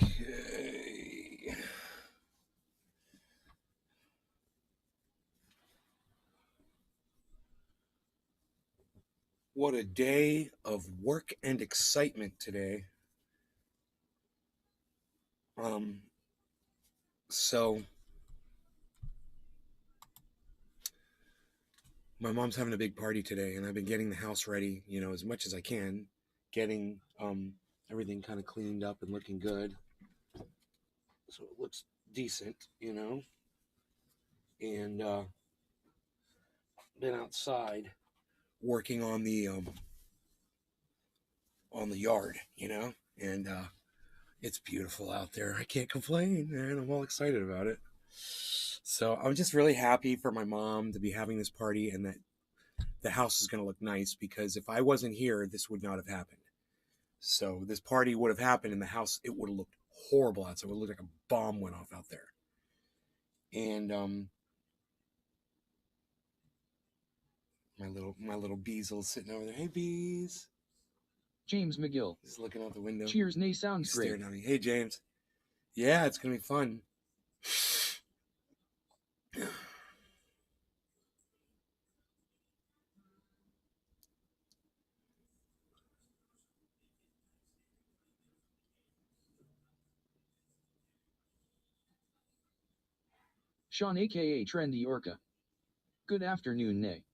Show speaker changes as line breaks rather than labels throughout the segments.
Okay. What a day of work and excitement today. Um, so my mom's having a big party today, and I've been getting the house ready, as much as I can, getting everything kind of cleaned up and looking good, so it looks decent. And been outside working on the yard, and it's beautiful out there. I can't complain, man. I'm all excited about it. So I'm just really happy for my mom to be having this party and that the house is going to look nice, because if I wasn't here, this would not have happened. So this party would have happened in the house. It would have looked horrible outside. It would look like a bomb went off out there. And my little Beezle sitting over there. Hey, Bees.
James McGill.
He's looking out the window.
Cheers, Nay sounds
He's
great.
staring at me. Hey, James. Yeah, it's going to be fun.
Sean aka Trendy Orca. Good afternoon, Nay.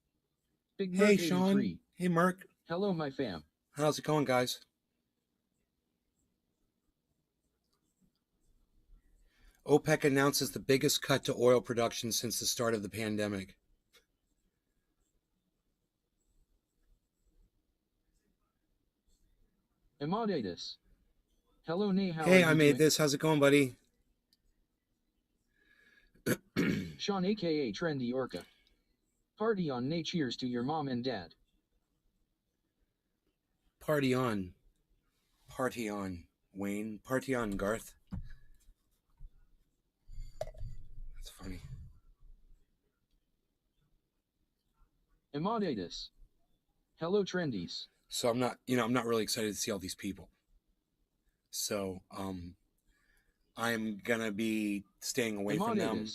Big
Hey,
Merc
Sean.
83.
Hey, Merc.
Hello, my fam.
How's it going, guys? OPEC announces the biggest cut to oil production since the start of the pandemic.
Amadeus. Hello, Nay. How
Hey,
are
I
you
made
doing?
this. How's it going, buddy?
Sean aka Trendy Orca. Party on, Nay. Cheers to your mom and dad.
Party on. Party on, Wayne. Party on, Garth. That's funny.
Amadeus. Hello, Trendies.
So I'm not really excited to see all these people. So I'm gonna be staying away from them.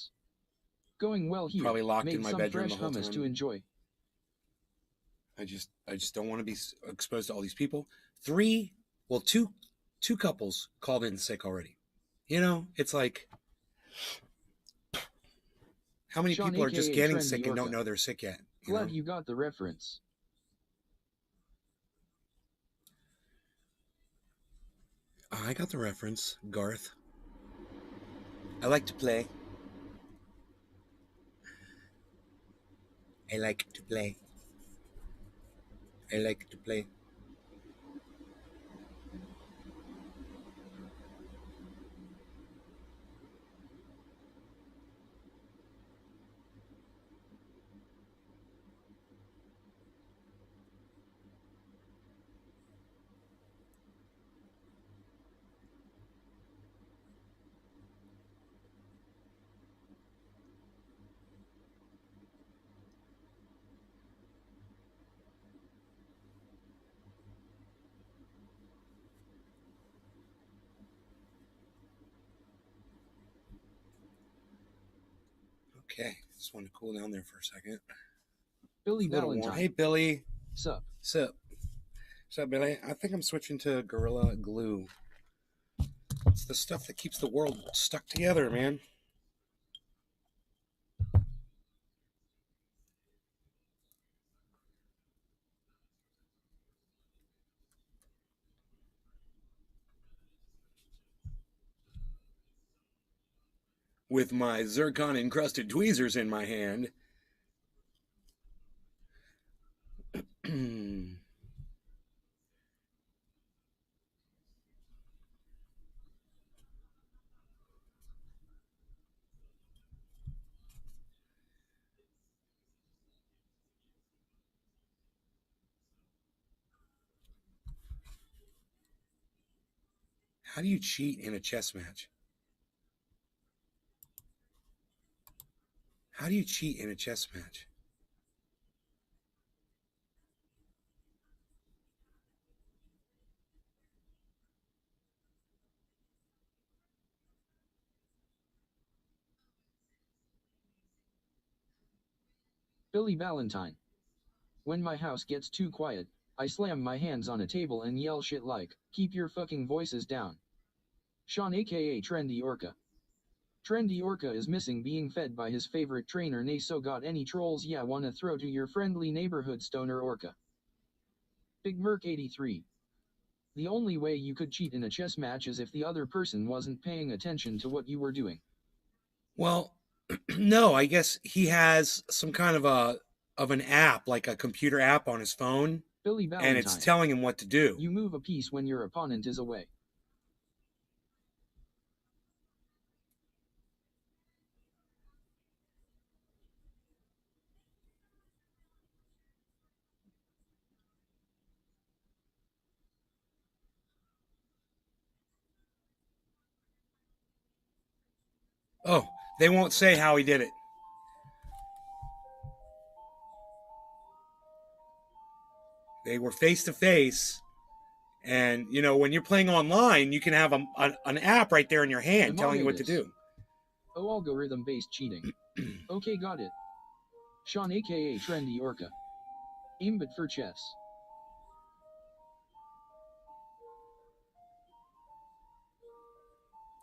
Going well here.
Probably locked
Made
in my
some
bedroom
fresh
the whole
hummus
time.
to enjoy.
I just don't want to be exposed to all these people. Two couples called in sick already. It's like, how many
Sean
people are just
aka
getting
Trendy
sick and don't
Orca.
know they're sick yet?
Glad you got the reference.
I got the reference, Garth. I like to play. I like to play. I like to play. Okay, just want to cool down there for a second.
Billy Valentine.
Hey, Billy.
Sup?
Sup, Billy? I think I'm switching to Gorilla Glue. It's the stuff that keeps the world stuck together, man. With my zircon-encrusted tweezers in my hand. How do you cheat in a chess match? How do you cheat in a chess match?
Billy Valentine. When my house gets too quiet, I slam my hands on a table and yell shit like, keep your fucking voices down. Sean aka Trendy Orca. Trendy Orca is missing being fed by his favorite trainer Nay, so got any trolls ya wanna throw to your friendly neighborhood stoner Orca. Big Merc 83. The only way you could cheat in a chess match is if the other person wasn't paying attention to what you were doing.
Well, no, I guess he has some kind of an app, like a computer app on his phone,
Billy Valentine.
and it's telling him what to do.
You move a piece when your opponent is away.
Oh, they won't say how he did it. They were face to face. And, you know, when you're playing online, you can have an app right there in your hand telling you what to do.
Oh, algorithm-based cheating. Okay, got it. Sean aka Trendy Orca. Aimbot for chess.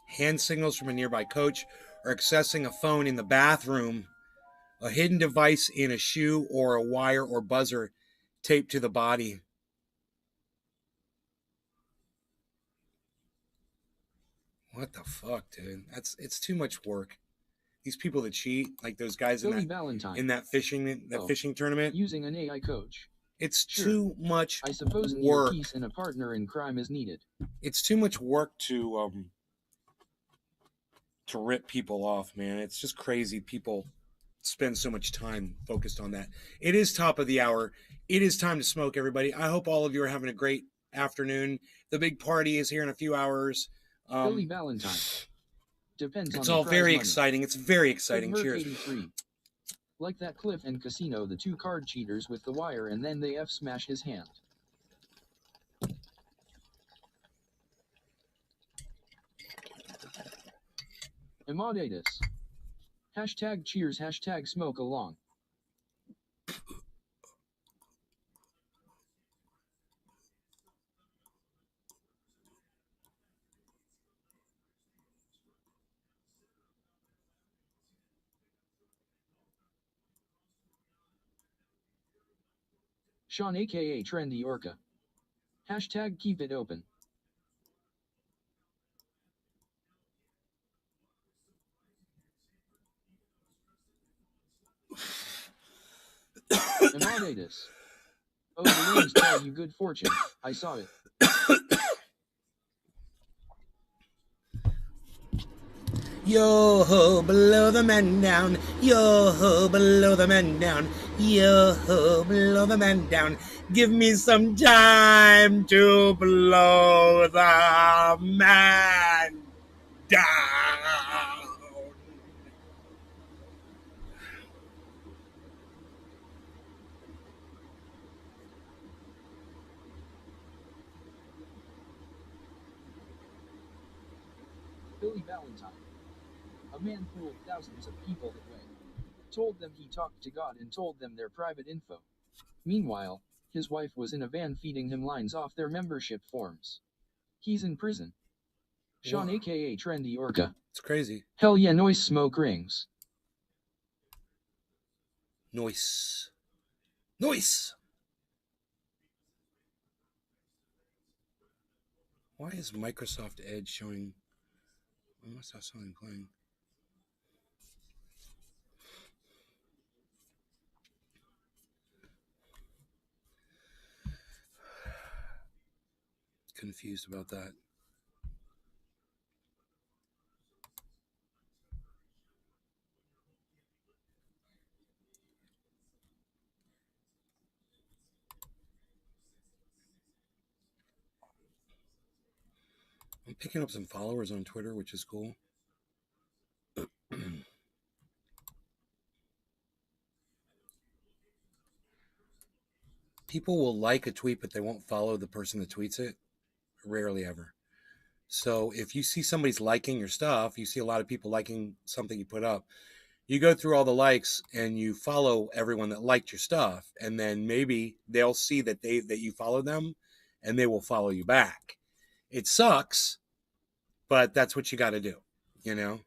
Hand signals from a nearby coach, or accessing a phone in the bathroom, a hidden device in a shoe, or a wire or buzzer taped to the body. What the fuck, dude? It's too much work. These people that cheat, like those guys
Billy
in that fishing tournament,
using an AI coach.
It's too much
I suppose an earpiece and a partner in crime is needed.
It's too much work to rip people off, man. It's just crazy. People spend so much time focused on that. It is top of the hour. It is time to smoke, everybody. I hope all of you are having a great afternoon. The big party is here in a few hours.
Billy Valentine. Depends
it's
on
all
the
very
money.
Exciting. It's very exciting. Cheers.
83. Like that Cliff and Casino, the two card cheaters with the wire, and then they F-smash his hand. Emaudatus. Hashtag cheers, hashtag smoke along. Sean aka Trendy Orca. Hashtag keep it open. Emaudatus. Oh, the names tell you good fortune. I saw it.
Yo ho, below the man down. Yo ho, below the man down. Yo ho, below the man down. Give me some time to blow the man down.
Billy Valentine. A man fooled thousands of people that way. Told them he talked to God and told them their private info. Meanwhile, his wife was in a van feeding him lines off their membership forms. He's in prison. Sean aka Trendy Orca.
It's crazy.
Hell yeah, noise smoke rings.
Noise. Noise! Why is Microsoft Edge showing... I must have something playing. Confused about that. I'm picking up some followers on Twitter, which is cool. People will like a tweet, but they won't follow the person that tweets it. Rarely ever. So if you see somebody's liking your stuff, you see a lot of people liking something you put up, You go through all the likes and you follow everyone that liked your stuff, and then maybe they'll see that you follow them, and they will follow you back. It sucks, but that's what you got to do, you know.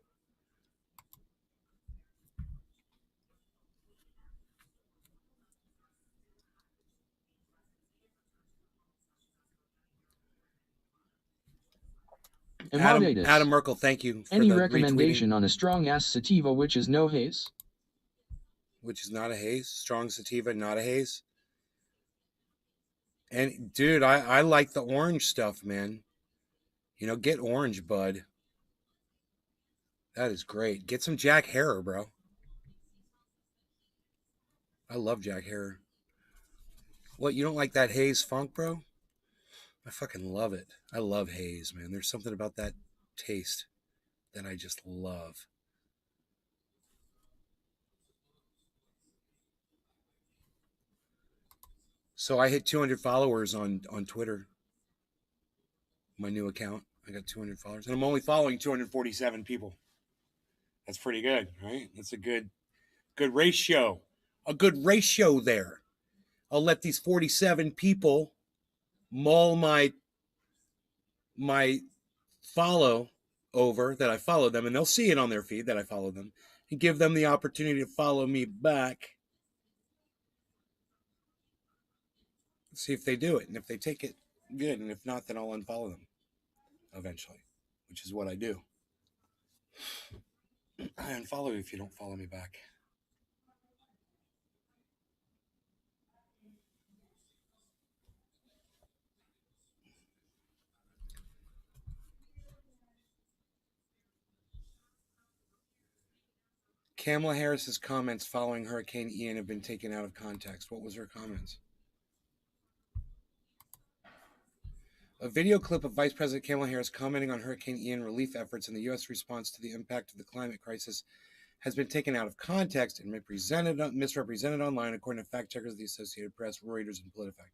Adam
Emadatus.
Merkel, thank you for
Any
the
recommendation
retweeting.
on a strong ass sativa which is no haze?
Which is not a haze. Strong sativa, not a haze. And dude, I like the orange stuff, man. You know, get orange, bud. That is great. Get some Jack Harrer, bro. I love Jack Harrer. What, you don't like that haze funk, bro? I fucking love it. I love haze, man. There's something about that taste that I just love. So I hit 200 followers on Twitter. My new account. I got 200 followers. And I'm only following 247 people. That's pretty good, right? That's a good ratio. A good ratio there. I'll let these 47 people mull my follow over that I follow them, and they'll see it on their feed that I follow them, and give them the opportunity to follow me back. See if they do it, and if they take it, good, and if not, then I'll unfollow them eventually, which is what I do. I unfollow you if you don't follow me back. Kamala Harris's comments following Hurricane Ian have been taken out of context. What was her comments? A video clip of Vice President Kamala Harris commenting on Hurricane Ian relief efforts and the U.S. response to the impact of the climate crisis has been taken out of context and misrepresented online, according to fact checkers of the Associated Press, Reuters, and PolitiFact.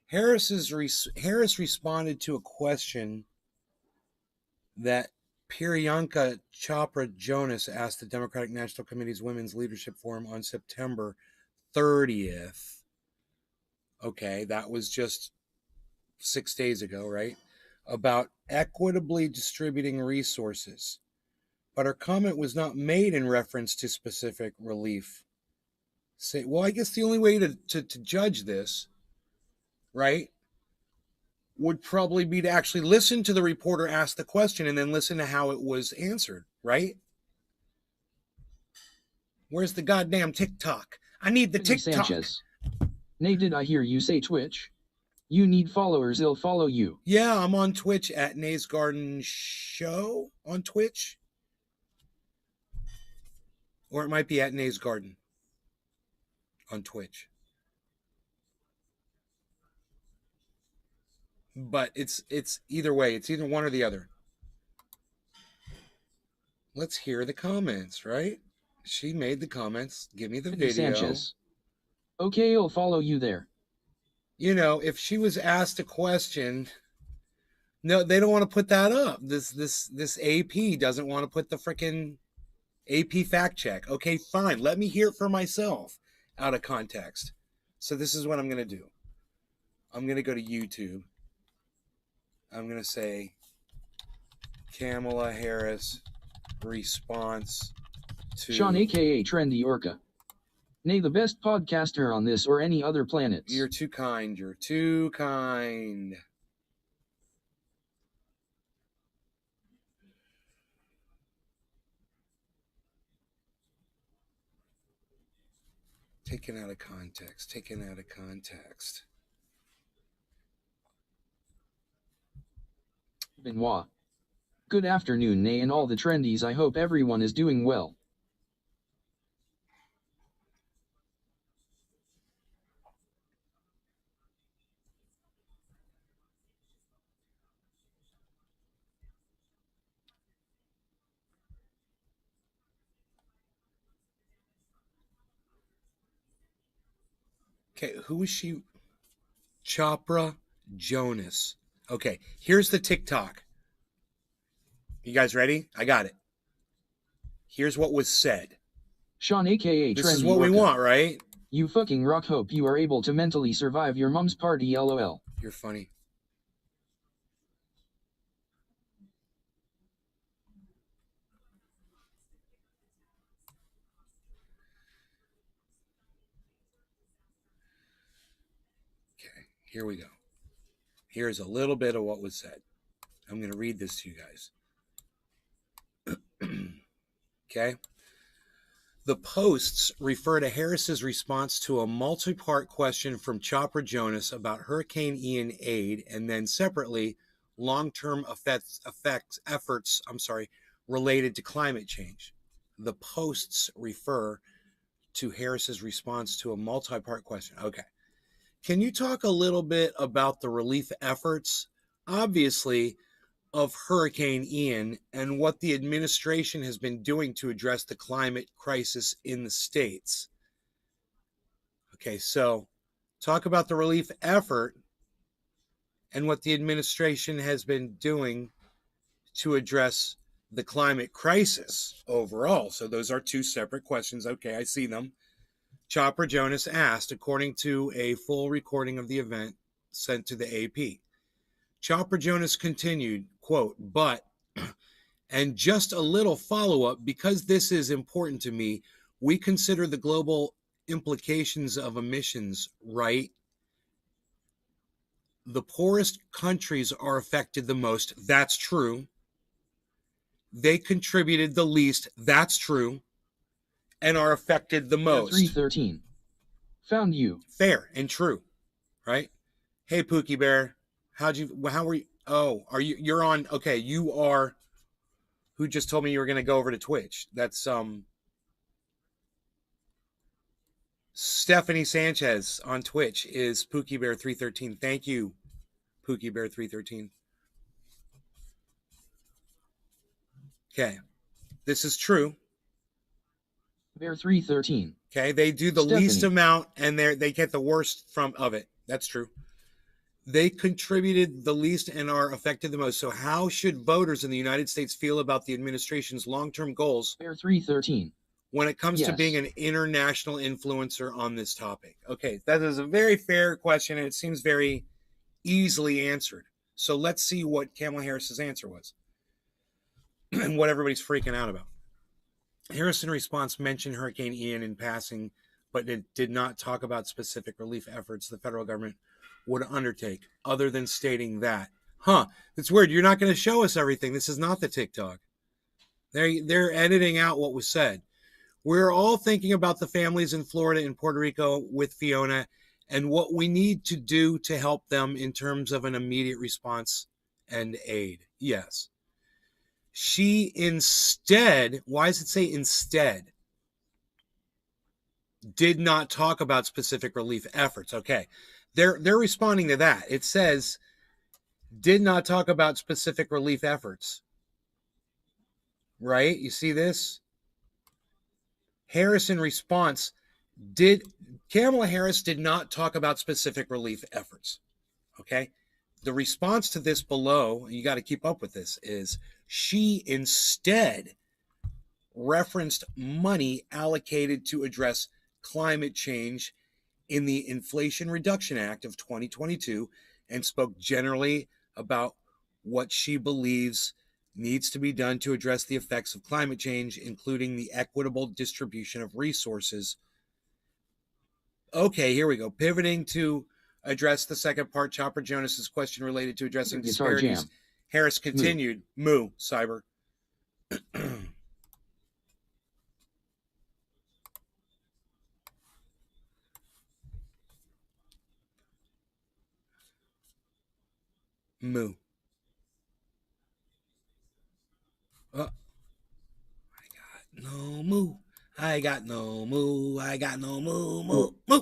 Harris responded to a question that Priyanka Chopra Jonas asked the Democratic National Committee's Women's Leadership Forum on September 30th. Okay, that was just 6 days ago, right? About equitably distributing resources. But her comment was not made in reference to specific relief. Well, I guess the only way to judge this, right, would probably be to actually listen to the reporter ask the question and then listen to how it was answered, right? Where's the goddamn TikTok? I need the TikTok.
Sanchez. Nay, did I hear you say Twitch? You need followers, they'll follow you.
Yeah, I'm on Twitch at Nay's Garden Show on Twitch. Or it might be at Nay's Garden on Twitch. But it's either way. It's either one or the other. Let's hear the comments, right? She made the comments. Give me the video.
Sanchez. Okay, I'll follow you there.
You know, if she was asked a question, no, they don't want to put that up. This AP doesn't want to put the frickin' AP fact check. Okay, fine. Let me hear it for myself out of context. So this is what I'm going to do. I'm going to go to YouTube. I'm going to say Kamala Harris response to
Sean, aka Trendy Orca. Nay, the best podcaster on this or any other planets.
You're too kind. You're too kind. Taken out of context. Taken out of context.
Benoit. Good afternoon, Nay, and all the trendies. I hope everyone is doing well.
Okay, who is she? Chopra Jonas. Okay, here's the TikTok. You guys ready? I got it. Here's what was said.
Sean aka
This is
Trendy
what we
Orca.
want, right?
You fucking rock. Hope you are able to mentally survive your mom's party, lol.
You're funny. Okay, here we go. Here's a little bit of what was said. I'm going to read this to you guys. Okay? The posts refer to Harris's response to a multi-part question from Chopper Jonas about Hurricane Ian aid, and then separately long-term efforts related to climate change. The posts refer to Harris's response to a multi-part question. Okay. Can you talk a little bit about the relief efforts, obviously, of Hurricane Ian and what the administration has been doing to address the climate crisis in the States? Okay, so talk about the relief effort and what the administration has been doing to address the climate crisis overall. So those are two separate questions. Okay, I see them. Chopper Jonas asked, according to a full recording of the event sent to the AP. Chopper Jonas continued, quote, but, and just a little follow-up, because this is important to me, we consider the global implications of emissions, right? The poorest countries are affected the most. That's true. They contributed the least. That's true. And are affected the most.
313. Found you.
Fair and true, right? Hey, Pookie Bear, how were you? Oh, you're on, okay, you are, who just told me you were going to go over to Twitch? That's, Stephanie Sanchez on Twitch is Pookie Bear 313. Thank you, Pookie Bear 313. Okay, this is true.
Bear 313.
Okay, they do the
Stephanie.
least amount and they get the worst of it. That's true. They contributed the least and are affected the most. So how should voters in the United States feel about the administration's long-term goals
Bear 313.
when it comes to being an international influencer on this topic? Okay, that is a very fair question, and it seems very easily answered. So let's see what Kamala Harris's answer was and what everybody's freaking out about. Harris, in response, mentioned Hurricane Ian in passing, but it did not talk about specific relief efforts the federal government would undertake, other than stating that. It's weird. You're not going to show us everything. This is not the TikTok. They're editing out what was said. We're all thinking about the families in Florida and Puerto Rico with Fiona and what we need to do to help them in terms of an immediate response and aid. Yes. She instead, why does it say instead? Did not talk about specific relief efforts. Okay. They're responding to that. It says, did not talk about specific relief efforts. Right? You see this? Harris, in response, Kamala Harris did not talk about specific relief efforts. Okay? The response to this below, you got to keep up with this, is she instead referenced money allocated to address climate change in the Inflation Reduction Act of 2022 and spoke generally about what she believes needs to be done to address the effects of climate change, including the equitable distribution of resources. Okay, here we go. Pivoting to address the second part, Chopper Jonas's question related to addressing disparities. Harris continued, Moo, Cyber. Moo. I got no moo. I got no moo. I got no moo. Moo. Moo.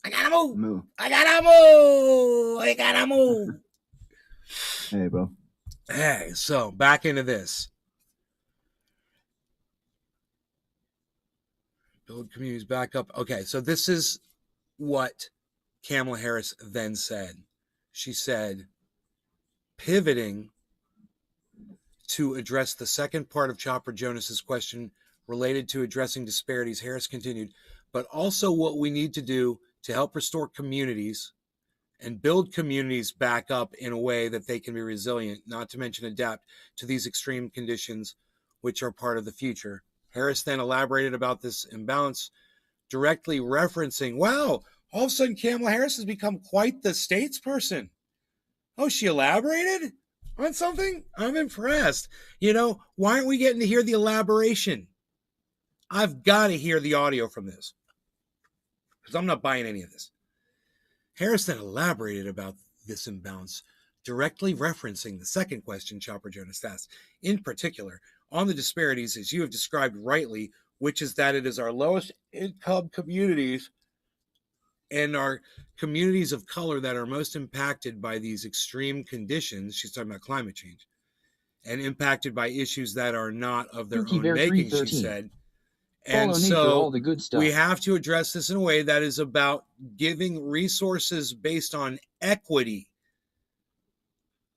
I got a moo.
Moo.
I got a moo. I got a moo.
Hey, bro.
Hey, so back into this. Build communities back up. Okay, so this is what Kamala Harris then said. She said, pivoting to address the second part of Chopper Jonas's question related to addressing disparities, Harris continued, but also what we need to do to help restore communities and build communities back up in a way that they can be resilient, not to mention adapt to these extreme conditions, which are part of the future. Harris then elaborated about this imbalance, directly referencing, wow, all of a sudden Kamala Harris has become quite the statesperson. Oh, she elaborated on something? I'm impressed. You know, why aren't we getting to hear the elaboration? I've got to hear the audio from this because I'm not buying any of this. Harris then elaborated about this imbalance, directly referencing the second question Chopper Jonas asked, in particular, on the disparities as you have described rightly, which is that it is our lowest income communities and our communities of color that are most impacted by these extreme conditions. She's talking about climate change and impacted by issues that are not of their own making, she said. And so
all the good stuff.
we have to address this in a way that is about giving resources based on equity,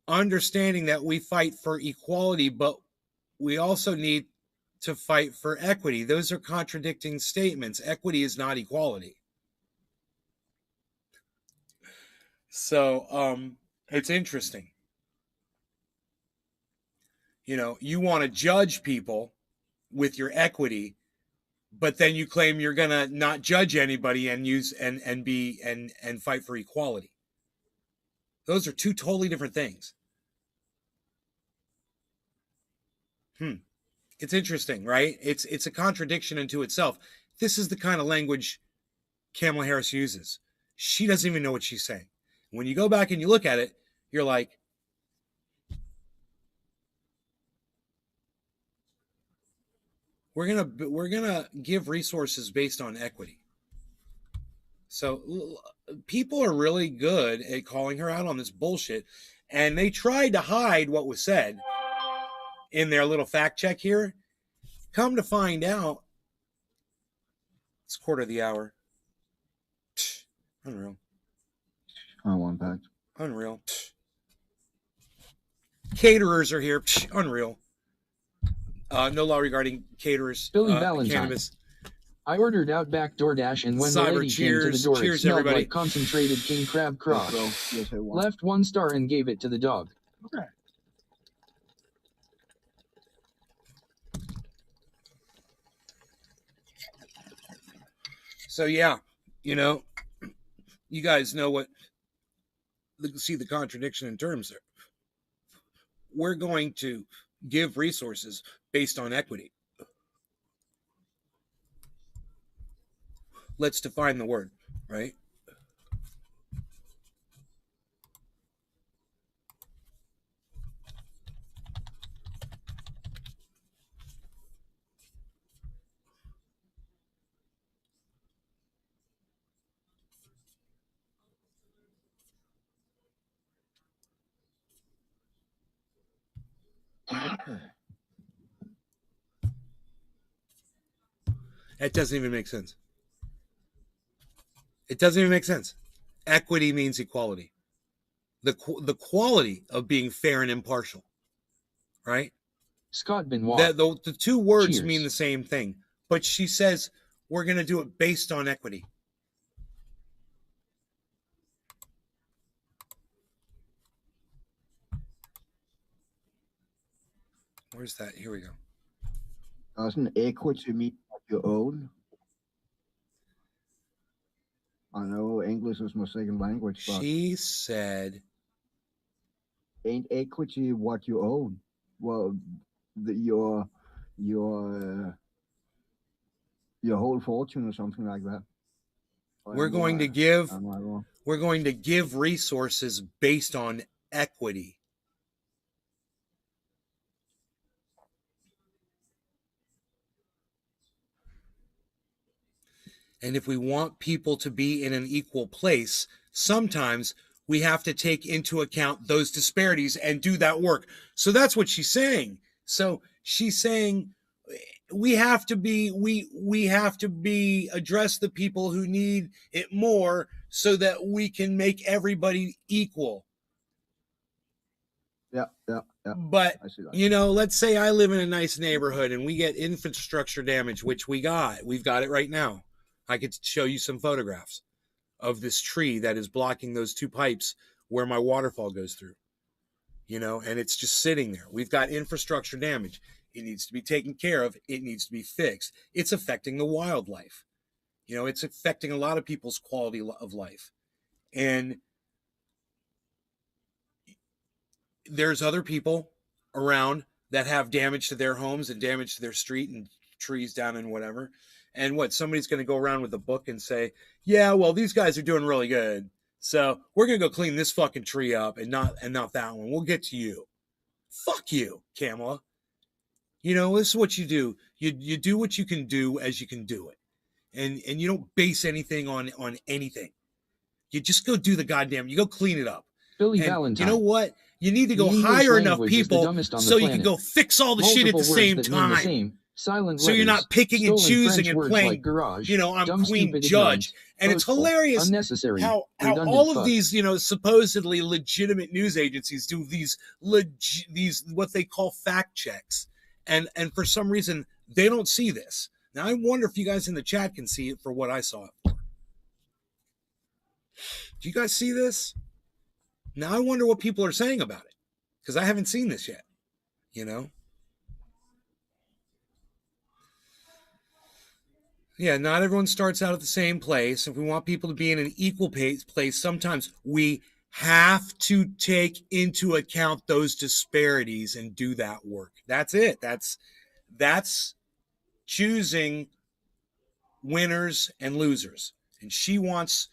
understanding that we fight for equality, but we also need to fight for equity. Those are contradicting statements. Equity is not equality. So it's interesting. You know, you want to judge people with your equity, but then you claim you're gonna not judge anybody and use and fight for equality. Those are two totally different things. It's interesting, right? It's a contradiction into itself. This is the kind of language Kamala Harris uses. She doesn't even know what she's saying. When you go back and you look at it, you're like, we're gonna give resources based on equity. So people are really good at calling her out on this bullshit, and they tried to hide what was said in their little fact check here. Come to find out, it's 1:15. Unreal.
I want that.
Unreal. Caterers are here. Unreal. No law regarding caterers.
Billy Valentine.
Cannabis.
I ordered Outback DoorDash, and when
Cyber,
the lady
cheers,
came to the door,
cheers,
it smelled
everybody.
like concentrated king crab crotch.
Yes, I want.
Left 1 star and gave it to the dog.
Okay.
So yeah, you know, you guys know what. See the contradiction in terms there. We're going to give resources based on equity. Let's define the word, right? That doesn't even make sense. It doesn't even make sense. Equity means equality. The quality of being fair and impartial, right?
Scott Benoit.
The two words
Cheers.
mean the same thing, but she says we're going to do it based on equity. Where's that? Here we go.
Doesn't equity mean your own? I know English is my second language, but
She said,
ain't equity what you own? Well, your whole fortune or something like that.
we're going to give resources based on equity. And if we want people to be in an equal place, sometimes we have to take into account those disparities and do that work. So that's what she's saying. So she's saying we have to address the people who need it more so that we can make everybody equal.
Yeah.
But,
I see that.
you know, let's say I live in a nice neighborhood and we get infrastructure damage, which we got. We've got it right now. I could show you some photographs of this tree that is blocking those two pipes where my waterfall goes through, you know, and it's just sitting there. We've got infrastructure damage. It needs to be taken care of. It needs to be fixed. It's affecting the wildlife. You know, it's affecting a lot of people's quality of life. And there's other people around that have damage to their homes and damage to their street and trees down and whatever. And what, somebody's going to go around with a book and say, yeah, well, these guys are doing really good, so we're going to go clean this fucking tree up and not that one. We'll get to you. Fuck you, Kamala. You know, this is what you do. You do what you can do as you can do it. And you don't base anything on anything. You just go do the goddamn, you go clean it up.
Billy
And
Valentine.
you know what? You need to go
The English
hire enough
language is the
people
dumbest on the
so you can
planet.
go fix all the shit at
Multiple
the
words
same
that mean the
time.
same, silent
So you're
letters,
not picking and
stolen
choosing
French
and
words
playing,
like garage,
you know, I'm
dumb,
Queen
stupid,
Judge.
ignorant,
And it's
boastful,
hilarious
unnecessary,
how
redundant
all of
fuck.
these, you know, supposedly legitimate news agencies do these what they call fact checks. And for some reason, they don't see this. Now, I wonder if you guys in the chat can see it for what I saw it for. Do you guys see this? Now, I wonder what people are saying about it, because I haven't seen this yet, you know? Yeah, not everyone starts out at the same place. If we want people to be in an equal place, sometimes we have to take into account those disparities and do that work. That's it. That's choosing winners and losers. And she wants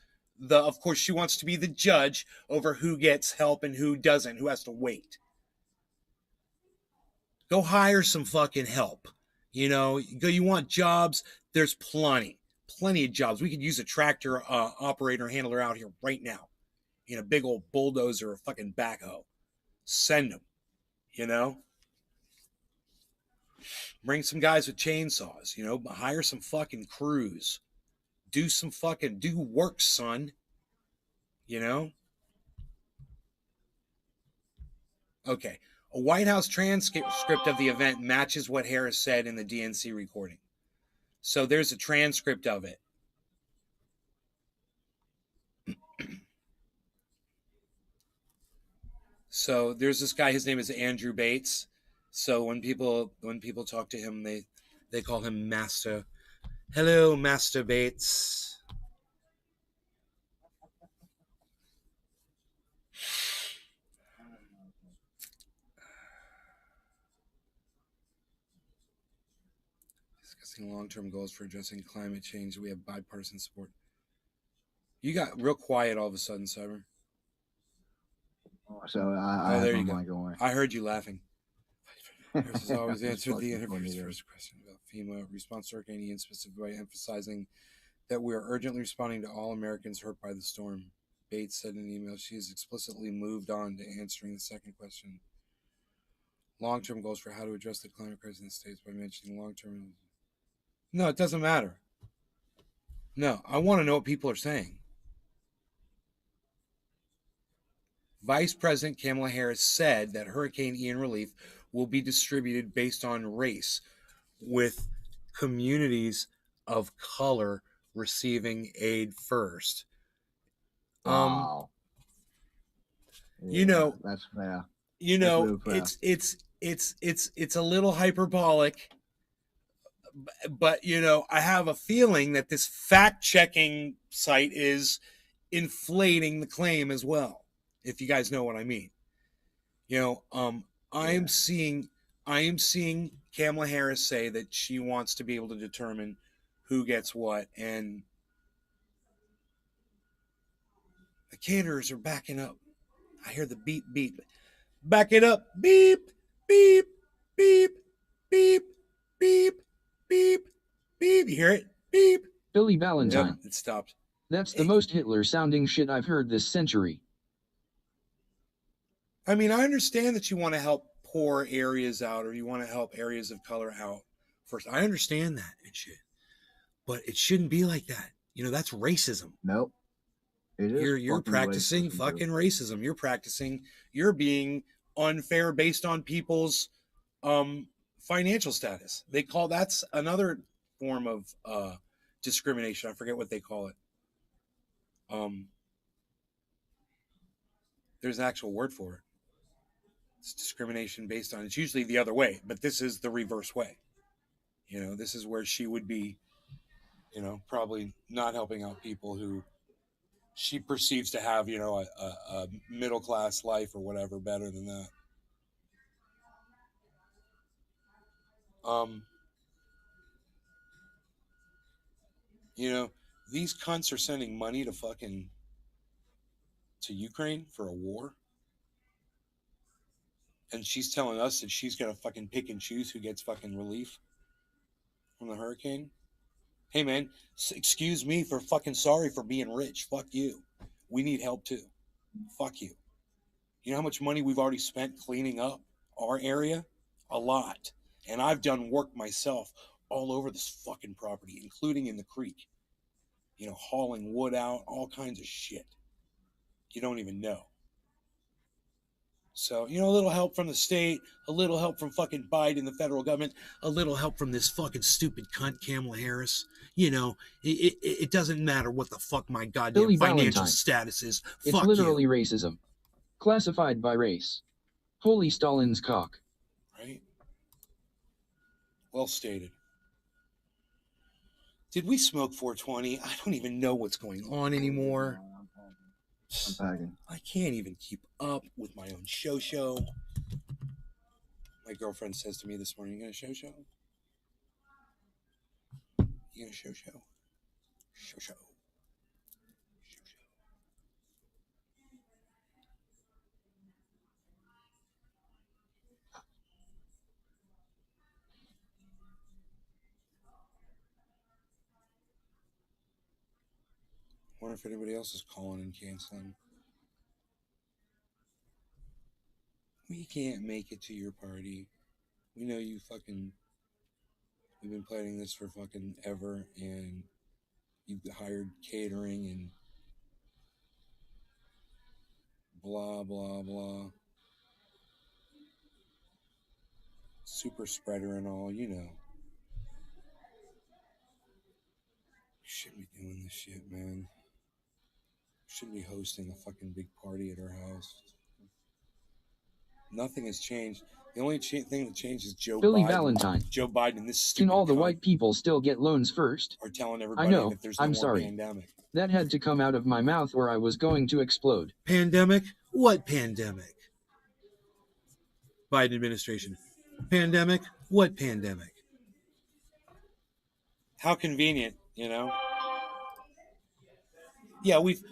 of course, she wants to be the judge over who gets help and who doesn't, who has to wait. Go hire some fucking help. You know, you want jobs? There's plenty of jobs. We could use a tractor operator handler out here right now in a big old bulldozer or fucking backhoe. Send them, you know? Bring some guys with chainsaws, you know? Hire some fucking crews. Do work, son. You know? Okay. A White House transcript of the event matches what Harris said in the DNC recording. So there's a transcript of it. So there's this guy, his name is Andrew Bates. So when people talk to him, they call him Master. Hello, Master Bates. Discussing long-term goals for addressing climate change. We have bipartisan support. You got real quiet all of a sudden, Cyber.
So I
there
have
you
my
go.
going.
I heard you laughing. Harris has always answered the interview's first question about FEMA response to Hurricane Ian, specifically by emphasizing that we are urgently responding to all Americans hurt by the storm. Bates said in an email she has explicitly moved on to answering the second question. Long-term goals for how to address the climate crisis in the States by mentioning long-term. No, it doesn't matter. No, I want to know what people are saying. Vice President Kamala Harris said that Hurricane Ian relief will be distributed based on race, with communities of color receiving aid first.
Wow.
You know,
that's fair.
You know, it's a little hyperbolic, but you know, I have a feeling that this fact-checking site is inflating the claim as well. If you guys know what I mean. You know, I am seeing Kamala Harris say that she wants to be able to determine who gets what, and the caterers are backing up. I hear the beep beep. Back it up. Beep, beep, beep, beep, beep, beep, beep. You hear it? Beep.
Billy Valentine.
Yep, it stopped.
That's the most Hitler-sounding shit I've heard this century.
I mean, I understand that you want to help poor areas out, or you want to help areas of color out first. I understand that and shit. But it shouldn't be like that. You know, that's racism.
Nope. It is
You're practicing fucking racism. You're being unfair based on people's financial status. They call that's another form of discrimination. I forget what they call it. There's an actual word for it. It's discrimination based on, it's usually the other way, but this is the reverse way. You know, this is where she would be, you know, probably not helping out people who she perceives to have, you know, a middle class life or whatever better than that. You know, these cunts are sending money to fucking to Ukraine for a war. And she's telling us that she's gonna fucking pick and choose who gets fucking relief from the hurricane. Hey man, excuse me for fucking sorry for being rich. Fuck you. We need help too. Fuck you. You know how much money we've already spent cleaning up our area? A lot. And I've done work myself all over this fucking property, including in the creek. You know, hauling wood out, all kinds of shit. You don't even know. So, you know, a little help from the state, a little help from fucking Biden, the federal government, a little help from this fucking stupid cunt Kamala Harris. You know, it doesn't matter what the fuck my goddamn
Billy
financial
Valentine.
status is.
It's
Fuck
literally
you.
racism. Classified by race. Holy Stalin's cock.
Right? Well stated. Did we smoke 420? I don't even know what's going on anymore.
I'm packing.
I can't even keep up with my own show. My girlfriend says to me this morning, "You gonna show? You gonna show? Show. Wonder if anybody else is calling and canceling. We can't make it to your party. We know you fucking. We've been planning this for fucking ever, and you've hired catering and blah blah blah. Super spreader and all, you know. Shouldn't be doing this shit, man. Shouldn't be hosting a fucking big party at our house. Nothing has changed. The only thing that changed is Joe
Billy
Biden.
Valentine.
Joe Biden and this stupid
Can all the
cunt
white people still get loans first?
are telling everybody
I know,
that there's no
I'm
more
sorry.
pandemic.
That had to come out of my mouth or I was going to explode.
Pandemic? What pandemic? Biden administration. Pandemic? What pandemic? How convenient, you know? Yeah, we've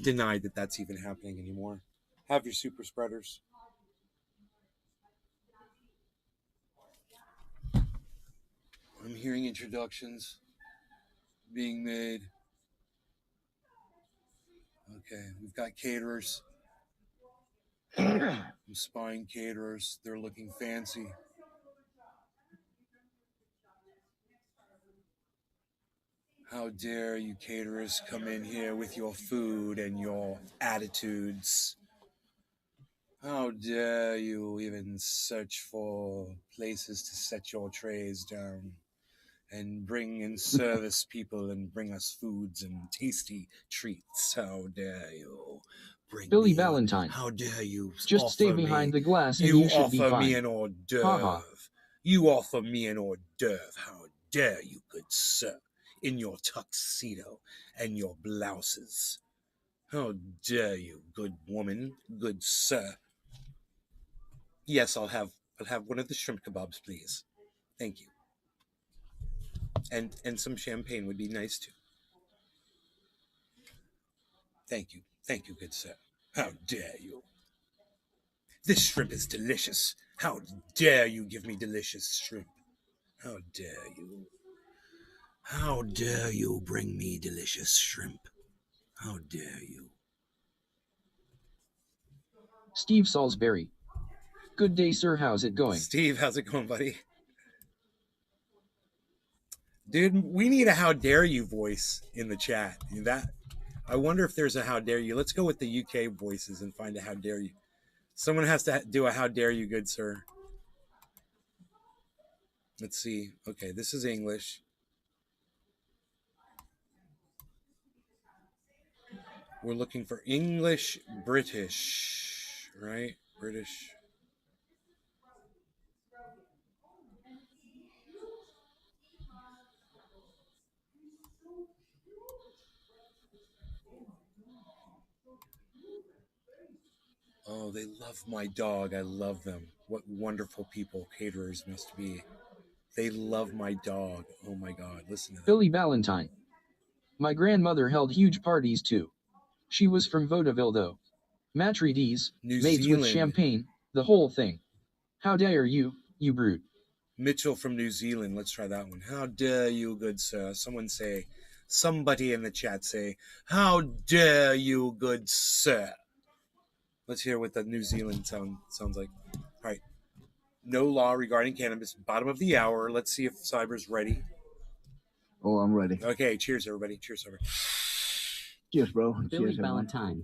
denied that that's even happening anymore. Have your super spreaders. I'm hearing introductions being made. Okay, we've got caterers. I'm spying caterers. They're looking fancy. How dare you caterers come in here with your food and your attitudes? How dare you even search for places to set your trays down and bring and service people and bring us foods and tasty treats? How dare you bring
Billy
me
Valentine.
How dare you
Just
offer
stay behind
me,
the glass and
you
you should be
offer
fine.
me an hors d'oeuvre.
Ha-ha.
You offer me an hors d'oeuvre. How dare you, good sir, in your tuxedo and your blouses. How dare you, good woman, good sir. Yes, I'll have one of the shrimp kebabs, please. Thank you. And some champagne would be nice too. Thank you, good sir. How dare you? This shrimp is delicious. How dare you give me delicious shrimp? How dare you? How dare you bring me delicious shrimp? How dare you?
Steve Salisbury. Good day, sir. How's it going?
Steve, how's it going, buddy? Dude, we need a how dare you voice in the chat. I wonder if there's a how dare you. Let's go with the UK voices and find a how dare you. Someone has to do a how dare you, good sir. Let's see. Okay, this is English. We're looking for English, British, right? British. Oh, they love my dog. I love them. What wonderful people caterers must be. They love my dog. Oh my God. Listen to them.
Billy Valentine. My grandmother held huge parties too. She was from vaudeville though. Maîtrises,
New
maids with
Zealand.
champagne, the whole thing. How dare you, you brute.
Mitchell from New Zealand. Let's try that one. How dare you, good sir? Somebody in the chat say, how dare you, good sir? Let's hear what the New Zealand sounds like. All right. No law regarding cannabis. Bottom of the hour. Let's see if Cyber's ready.
Oh, I'm ready.
Okay. Cheers, everybody. Cheers, Cyber.
Cheers, bro.
Billy
Cheers, everyone.
Valentine.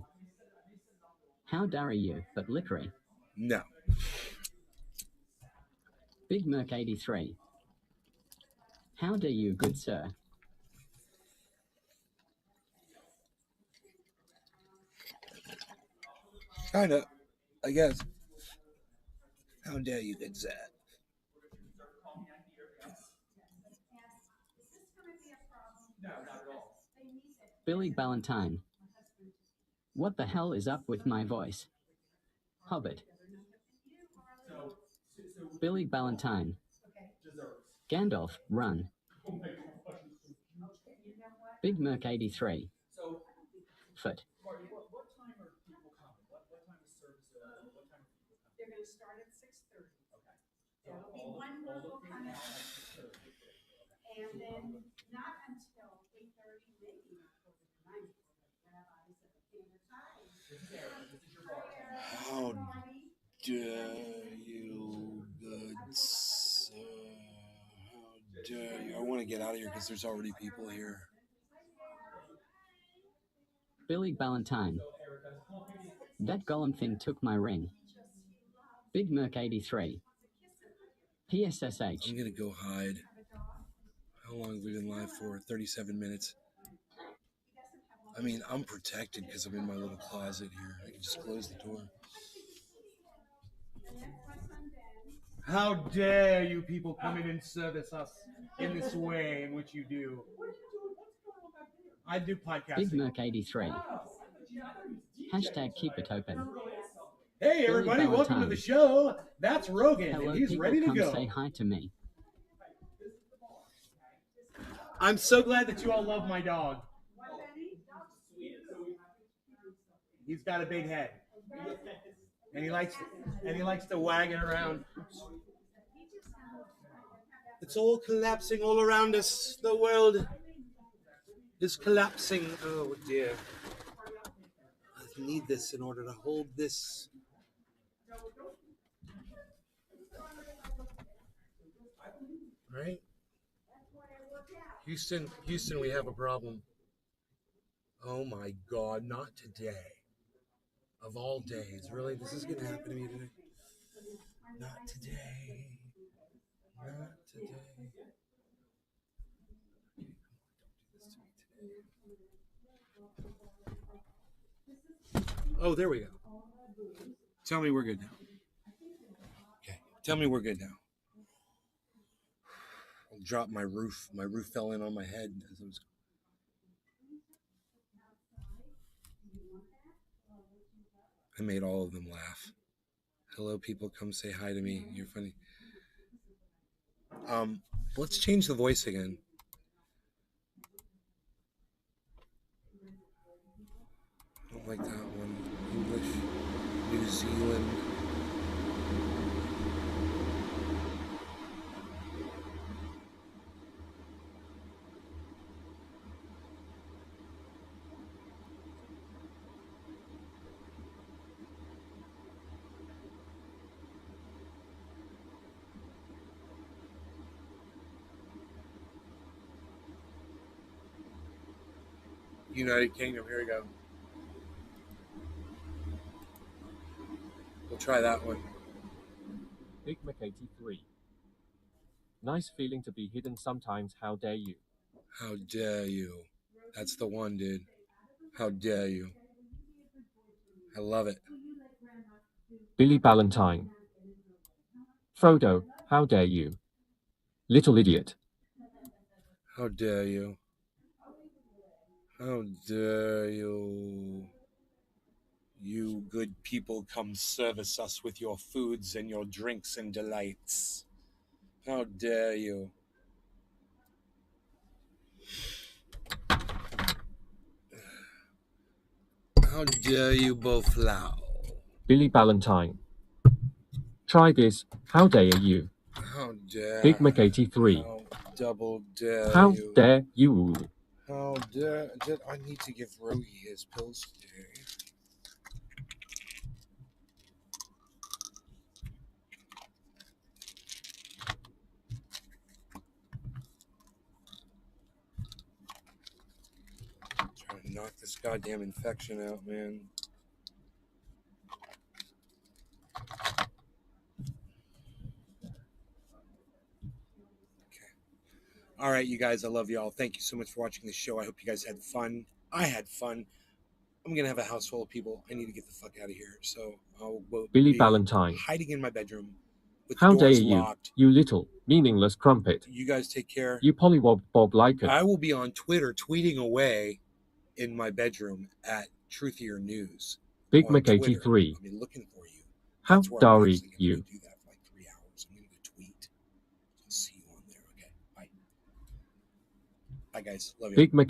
How dare you, but literally.
No.
Big Merc 83. How dare you, good sir?
Kind of, I guess. How dare you, good sir?
Billy Valentine. What the hell is up with my voice? Hobbit. Billy Valentine. Gandalf, run. Big Merc 83. Foot.
They're going to start at 6:30. There'll be one local coming out at 6:30. And then not until 8:30, maybe not over the night, for the rabbis at the Pena time.
How dare you, good sir? How dare you? I want to get out of here because there's already people here.
Billy Valentine. That golem thing took my ring. Big Merc 83. PSSH.
I'm going to go hide. How long have we been live for? 37 minutes. I mean, I'm protected because I'm in my little closet here. I can just close the door. How dare you people come in and service us in this way in which you do? I do podcasting.
Big Merc 83. Hashtag keep it open.
Hey everybody, welcome to the show. That's Rogan,
Hello,
and he's
people,
ready to
come
go.
say hi to me.
I'm so glad that you all love my dog. He's got a big head, and he likes to wag it around. It's all collapsing all around us. The world is collapsing. Oh dear. I need this in order to hold this. Right? Houston, we have a problem. Oh my God, not today. Of all days. Really? This is going to happen to me today? Not today. Not today. Oh, there we go. Tell me we're good now. Okay. Tell me we're good now. I'll drop my roof. My roof fell in on my head as I was. I made all of them laugh. Hello, people. Come say hi to me. You're funny. Let's change the voice again. I don't like that one. English, New Zealand. United Kingdom, here we go. We'll try that one.
Big Mac 83. Nice feeling to be hidden sometimes. How dare you?
How dare you? That's the one, dude. How dare you? I love it.
Billy Ballantyne. Frodo, how dare you? Little idiot.
How dare you? How dare you? You good people come service us with your foods and your drinks and delights. How dare you? How dare you both lau?
Billy Ballantyne. Try this. How dare you?
How dare
Big Mac 83.
How double dare
How
you?
dare you?
How dare I need to give Rogie his pills today. Trying to knock this goddamn infection out, man. All right, you guys, I love y'all. Thank you so much for watching the show. I hope you guys had fun. I had fun. I'm going to have a house full of people. I need to get the fuck out of here. So I'll
Billy
be
Ballantyne.
hiding in my bedroom with
How
the
dare
doors
you,
locked.
you little, meaningless crumpet.
You guys take care.
You polywob Bob like it.
I will be on Twitter tweeting away in my bedroom at Truthier News.
Big
on
Mac
Twitter.
83.
I'll be looking for you.
How
That's where I'm
dare
actually going
you?
to do that for like 3 hours. I'm going to tweet. I'll see you on there. Okay. Bye. Bye, guys. Love you.
Big Mac